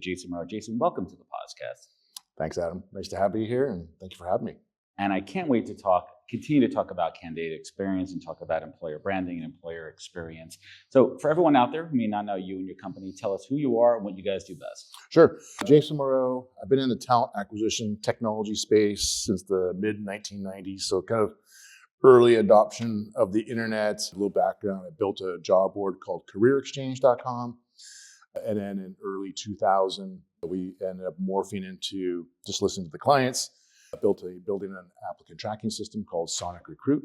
Jason Moreau. Jason, welcome to the podcast. Thanks, Adam. Nice to have you here, and thank you for having me. And I can't wait to continue to talk about candidate experience and talk about employer branding and employer experience. So for everyone out there who may not know you and your company, tell us who you are and what you guys do best. Sure. Jason Moreau. I've been in the talent acquisition technology space since the mid-1990s, so kind of early adoption of the internet. A little background, I built a job board called CareerExchange.com. And then in early 2000, we ended up morphing into just listening to the clients. Building an applicant tracking system called SonicRecruit.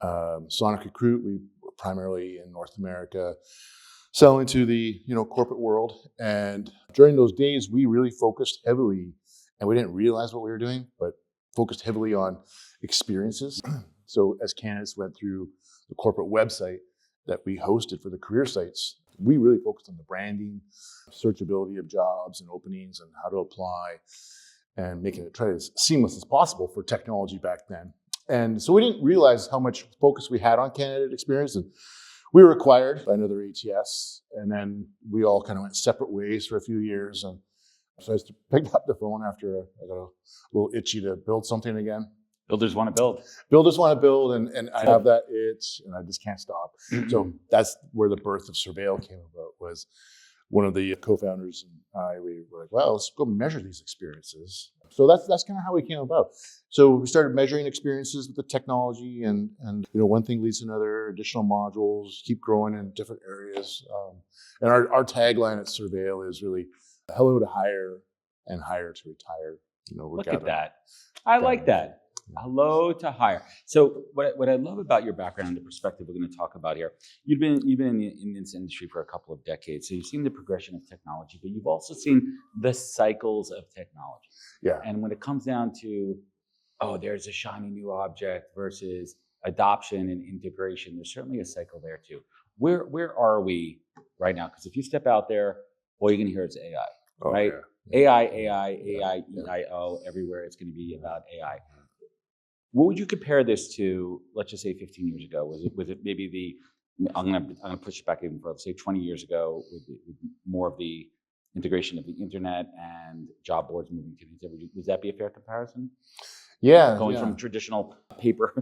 SonicRecruit, we were primarily in North America, selling to the corporate world. And during those days, we really focused heavily, and we didn't realize what we were doing, but focused heavily on experiences. So as candidates went through the corporate website that we hosted for the career sites, we really focused on the branding, searchability of jobs and openings and how to apply, and making it try as seamless as possible for technology back then. And so we didn't realize how much focus we had on candidate experience. And we were acquired by another ATS. And then we all kind of went separate ways for a few years. And so I just picked up the phone after I got a little itchy to build something again. Builders want to build. Builders want to build, and I have that itch, and I just can't stop. Mm-hmm. So that's where the birth of Survale came about. Was one of the co-founders and I, we were like, well, let's go measure these experiences. So that's kind of how we came about. So we started measuring experiences with the technology, and one thing leads to another, additional modules, keep growing in different areas. And our tagline at Survale is really hello to hire and hire to retire. Look at that. I like that. Hello to hire. So what I love about your background and the perspective we're going to talk about here, you've been in this industry for a couple of decades. So you've seen the progression of technology, but you've also seen the cycles of technology. Yeah. And when it comes down to, there's a shiny new object versus adoption and integration, there's certainly a cycle there too. Where are we right now? Because if you step out there, all you're going to hear is AI, right? Yeah. AI, EIO, everywhere it's going to be about AI. What would you compare this to, let's just say 15 years ago? Was it maybe I'm going to push it back even further, say 20 years ago, with more of the integration of the internet and job boards moving to the internet? Would that be a fair comparison? Yeah. Going from traditional paper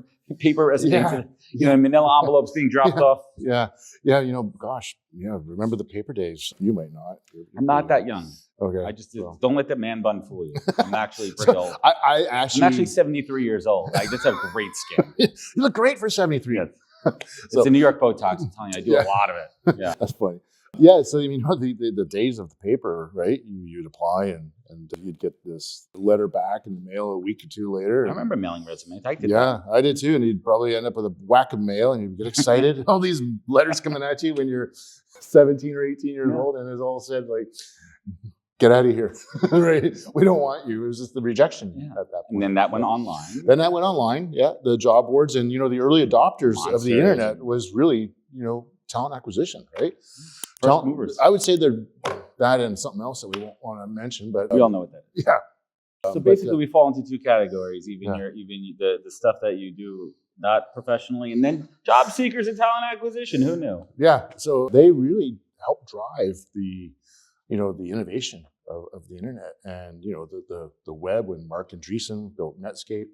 resumes to manila envelopes being dropped off. Yeah. Remember the paper days? You might not. I'm not that young. Okay. I just don't let the man bun fool you. I'm actually pretty old. I'm actually 73 years old. I just have great skin. You look great for 73. Yes. It's a New York Botox. I'm telling you, I do a lot of it. Yeah. That's funny. Yeah, so the days of the paper, right? You'd apply and you'd get this letter back in the mail a week or two later. I remember mailing resumes. I did. Yeah, I did too. And you'd probably end up with a whack of mail, and you'd get excited. All these letters coming at you when you're 17 or 18 years old, and it all said like, "Get out of here!" Right? We don't want you. It was just the rejection at that point. And then that went online. Yeah, the job boards and the early adopters of the internet was really talent acquisition, right? First movers. I would say they're that and something else that we won't want to mention, but we all know what that is. Yeah. So basically, we fall into two categories: even the stuff that you do not professionally, and then job seekers and talent acquisition. Who knew? Yeah. So they really help drive the innovation of the internet and the web. When Mark Andreessen built Netscape,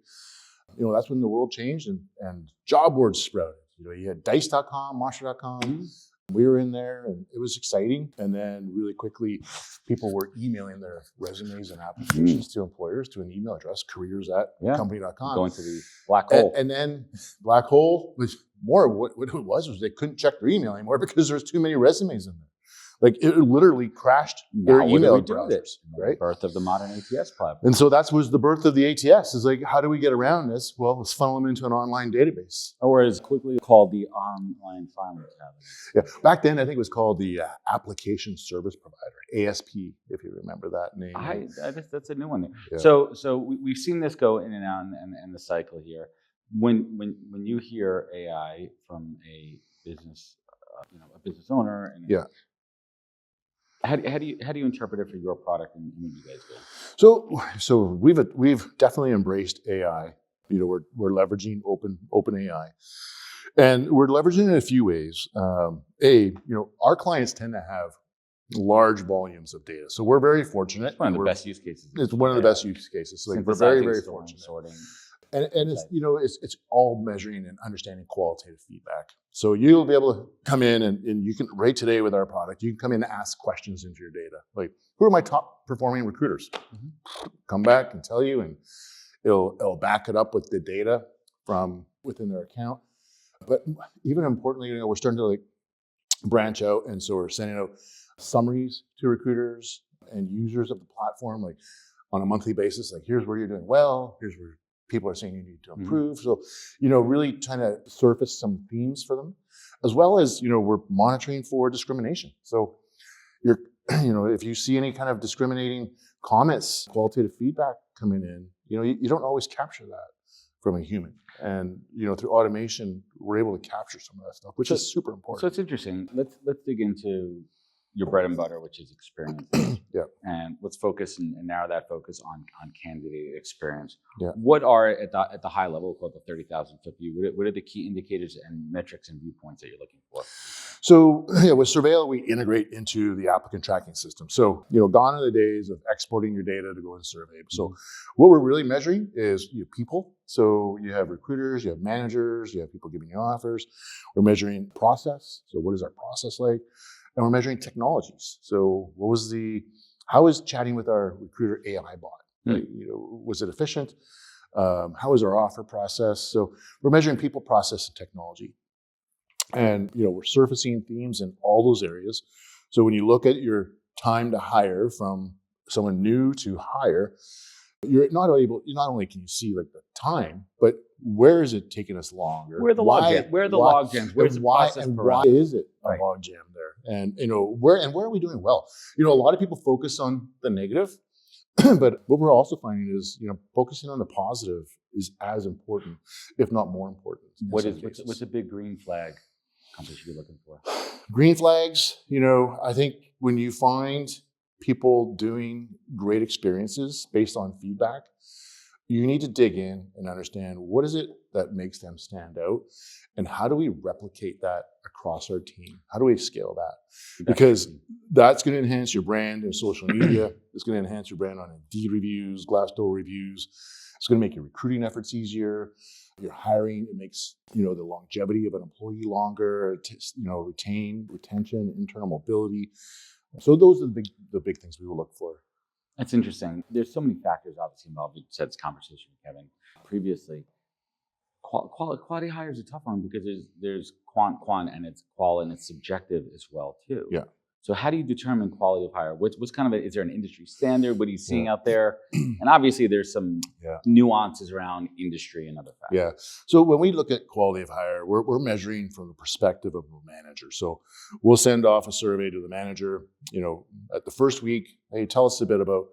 that's when the world changed and job boards sprouted. You had Dice.com, Monster.com. Mm-hmm. We were in there, and it was exciting. And then really quickly, people were emailing their resumes and applications to employers to an email address, careers@company.com. Going to the black hole. And then black hole was more what it was they couldn't check their email anymore because there was too many resumes in there. Like it literally crashed their email browsers, right? Birth of the modern ATS platform. And so that was the birth of the ATS. Is like, how do we get around this? Well, let's funnel them into an online database. Or as quickly called the online filing cabinet. Yeah, back then I think it was called the Application Service Provider, ASP, if you remember that name. That's a new one there. Yeah. So we've seen this go in and out and the cycle here. When you hear AI from a business, a business owner, and how do you interpret it for your product and what you guys do? So we've definitely embraced AI. We're leveraging open AI, and we're leveraging it in a few ways. Our clients tend to have large volumes of data. So we're very fortunate. It's one of the best use cases. It's one of the best use cases. So like we're very, very fortunate. Sorting. And it's, it's all measuring and understanding qualitative feedback. So you'll be able to come in and you can, right today with our product, you can come in and ask questions into your data. Like, who are my top performing recruiters? Mm-hmm. Come back and tell you, and it'll back it up with the data from within their account. But even importantly, we're starting to like branch out. And so we're sending out summaries to recruiters and users of the platform, like on a monthly basis, like here's where you're doing well, here's where people are saying you need to improve. Mm-hmm. So, really trying to surface some themes for them, as well as, we're monitoring for discrimination. So you're, if you see any kind of discriminating comments, qualitative feedback coming in, you don't always capture that from a human. And, through automation, we're able to capture some of that stuff, which is super important. So it's interesting. Let's dig into your bread and butter, which is experience. Yeah. And let's focus and narrow that focus on candidate experience. Yeah. What are at the high level, called the 30,000 foot view? What are the key indicators and metrics and viewpoints that you're looking for? So with Survale, we integrate into the applicant tracking system. So gone are the days of exporting your data to go into Survey. So what we're really measuring is people. So you have recruiters, you have managers, you have people giving you offers. We're measuring process. So what is our process like? And we're measuring technologies. So how is chatting with our recruiter AI bot? Like, was it efficient? How is our offer process? So we're measuring people, process, and technology. And, we're surfacing themes in all those areas. So when you look at your time to hire from someone new to hire, you're not only can you see like the time, but where is it taking us longer? Where are the log jams? Where's the process? And why is it a log jam there? And where are we doing well? A lot of people focus on the negative, but what we're also finding is focusing on the positive is as important, if not more important. What's a big green flag company should be looking for? Green flags, I think when you find people doing great experiences based on feedback, you need to dig in and understand what is it that makes them stand out, and how do we replicate that across our team? How do we scale that? Because that's going to enhance your brand in social media. It's going to enhance your brand on Indeed reviews, Glassdoor reviews. It's going to make your recruiting efforts easier. Your hiring, it makes the longevity of an employee longer. Retention, internal mobility. So those are the big things we will look for. That's interesting. There's so many factors obviously involved. You said this conversation with Kevin previously. Quality hire is a tough one because there's quant and it's qual and it's subjective as well too. Yeah. So how do you determine quality of hire? What's kind of is there an industry standard? What are you seeing out there? And obviously there's some nuances around industry and other factors. Yeah. So when we look at quality of hire, we're measuring from the perspective of a manager. So we'll send off a survey to the manager, at the first week, hey, tell us a bit about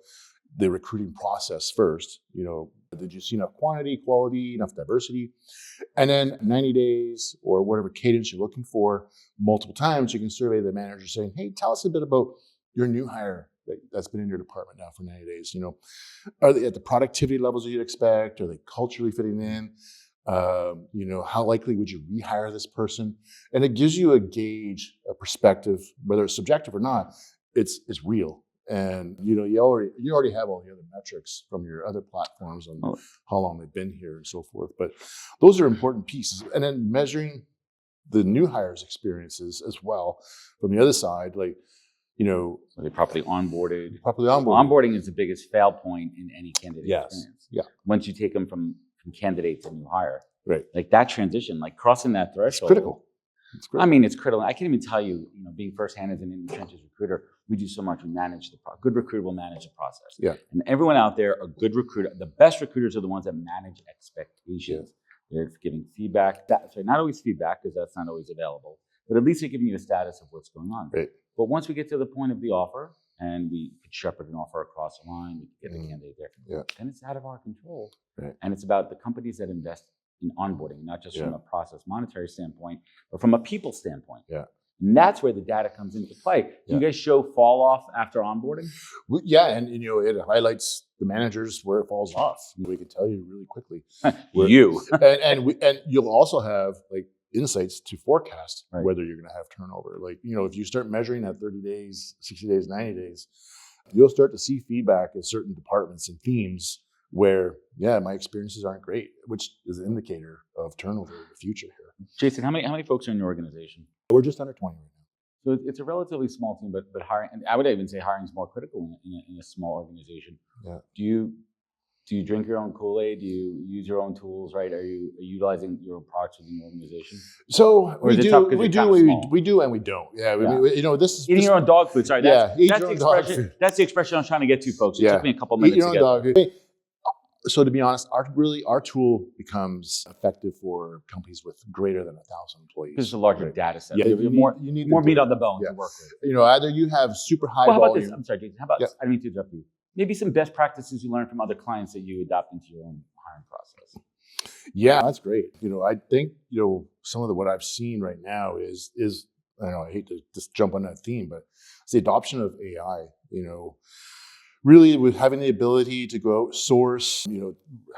the recruiting process first. Did you see enough quantity, quality, enough diversity? And then 90 days or whatever cadence you're looking for, multiple times, you can survey the manager saying, hey, tell us a bit about your new hire that's been in your department now for 90 days. Are they at the productivity levels that you'd expect? Are they culturally fitting in? How likely would you rehire this person? And it gives you a gauge, a perspective, whether it's subjective or not, it's real. And you already have all the other metrics from your other platforms on how long they've been here and so forth. But those are important pieces. And then measuring the new hires' experiences as well from the other side, like are they properly onboarded? Onboarding is the biggest fail point in any candidate experience. Yeah. Once you take them from candidate to new hire, right? Like that transition, like crossing that threshold, it's critical. It's critical. I can't even tell you, being firsthand as an in the trenches recruiter, we do so much. We manage good recruiter will manage the process. Yeah. And everyone out there, a good recruiter, the best recruiters are the ones that manage expectations. Yeah. They're giving feedback. Not always feedback because that's not always available, but at least they're giving you a status of what's going on. Right. But once we get to the point of the offer and we could shepherd an offer across the line, we can get the candidate there. Then it's out of our control. Right. And it's about the companies that invest in onboarding, not just from a process monetary standpoint, but from a people standpoint. Yeah. And that's where the data comes into play. Do you guys show fall off after onboarding? Yeah, and it highlights the managers where it falls off. We can tell you really quickly. You and you'll also have like insights to forecast Right. whether you're going to have turnover. Like, if you start measuring at 30 days, 60 days, 90 days, you'll start to see feedback in certain departments and themes where, my experiences aren't great, which is an indicator of turnover in the future here. Jason, how many folks are in your organization? We're just under 20 right now. So it's a relatively small team, but hiring, and I would even say hiring is more critical in a small organization. Yeah. Do you drink your own Kool-Aid? Do you use your own tools? Right? Are you utilizing your own products within your organization? So Or is it tough 'cause we you're do, kinda small? we do, and we don't. Yeah, this is Eating your own dog food. Sorry, that's eat the your own dog expression. food. That's the expression I'm trying to get to, folks. It Yeah. took me a couple Eat minutes your to own get dog there. food. So to be honest, our tool becomes effective for companies with greater than 1,000 employees. Because it's a larger Right. data set. Yeah, You have more you need more the meat data. on the bone Yeah. to work with. Either you have super high Well, how about volume. this? I'm sorry, Jason. How about Yeah. I didn't mean to interrupt you. Maybe some best practices you learned from other clients that you adopt into your own hiring process. Yeah, that's great. I think, some of what I've seen right now is I don't know, I hate to just jump on that theme, but it's the adoption of AI, really with having the ability to go out, source,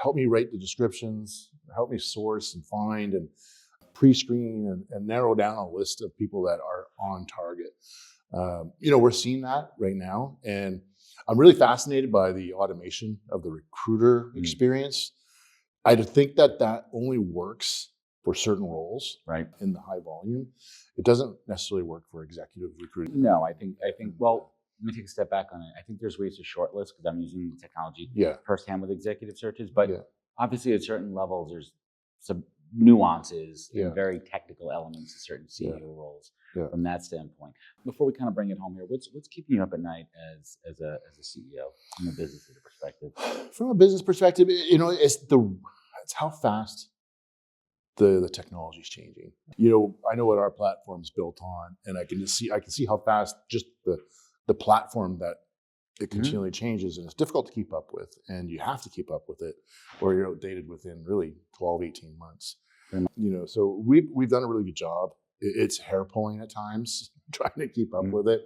help me write the descriptions, help me source and find and pre-screen and narrow down a list of people that are on target. We're seeing that right now, and I'm really fascinated by the automation of the recruiter experience. I think that only works for certain roles, Right. in the high volume. It doesn't necessarily work for executive recruiting. No, I think. Well, let me take a step back on it. I think there's ways to shortlist because I'm using the technology Yeah. firsthand with executive searches. But Yeah. obviously, at certain levels, there's some nuances Yeah. and very technical elements to certain CEO roles Yeah. from that standpoint. Before we kind of bring it home here, what's keeping you up at night as a CEO from a business perspective? From a business perspective, it's how fast the technology is changing. I know what our platform's built on, and I can see how fast just the platform that it continually changes, and it's difficult to keep up with, and you have to keep up with it, or you're outdated within really 12, 18 months. So we've done a really good job. It's hair pulling at times trying to keep up with it.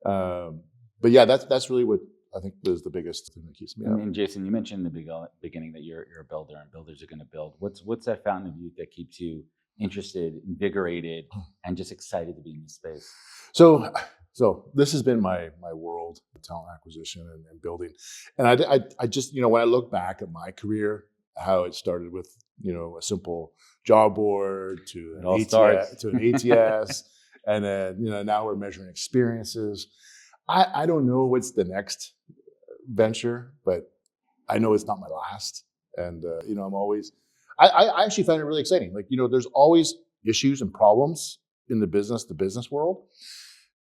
But yeah, that's really what I think is the biggest thing that keeps me up. And Jason, you mentioned in the beginning that you're a builder and builders are going to build. What's that fountain of youth that keeps you interested, invigorated, and just excited to be in this space? So this has been my world, talent acquisition and building. And I just, when I look back at my career, how it started with, a simple job board to an ATS, and then, now we're measuring experiences. I don't know what's the next venture, but I know it's not my last. And, I actually find it really exciting. Like, there's always issues and problems in the business world.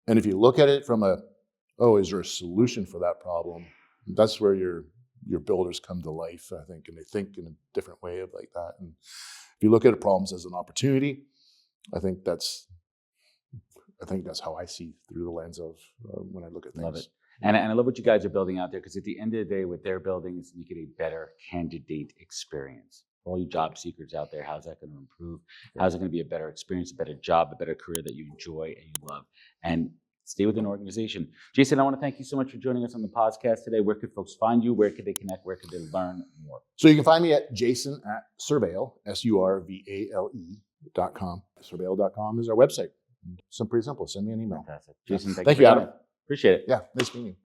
And if you look at it from is there a solution for that problem? That's where your builders come to life, I think, and they think in a different way of like that. And if you look at problems as an opportunity, I think that's how I see through the lens of when I look at things. Love it. And I love what you guys are building out there, because at the end of the day, what they're building is to make it a better candidate experience. For all you job seekers out there, how's that going to improve? How's it going to be a better experience, a better job, a better career that you enjoy and you love? And stay with an organization. Jason, I want to thank you so much for joining us on the podcast today. Where could folks find you? Where could they connect? Where could they learn more? So you can find me at Jason@Survale, Survale.com. Survale.com is our website. Pretty simple. Send me an email. Fantastic. Jason, Thank you, Adam. Appreciate it. Yeah, nice meeting you.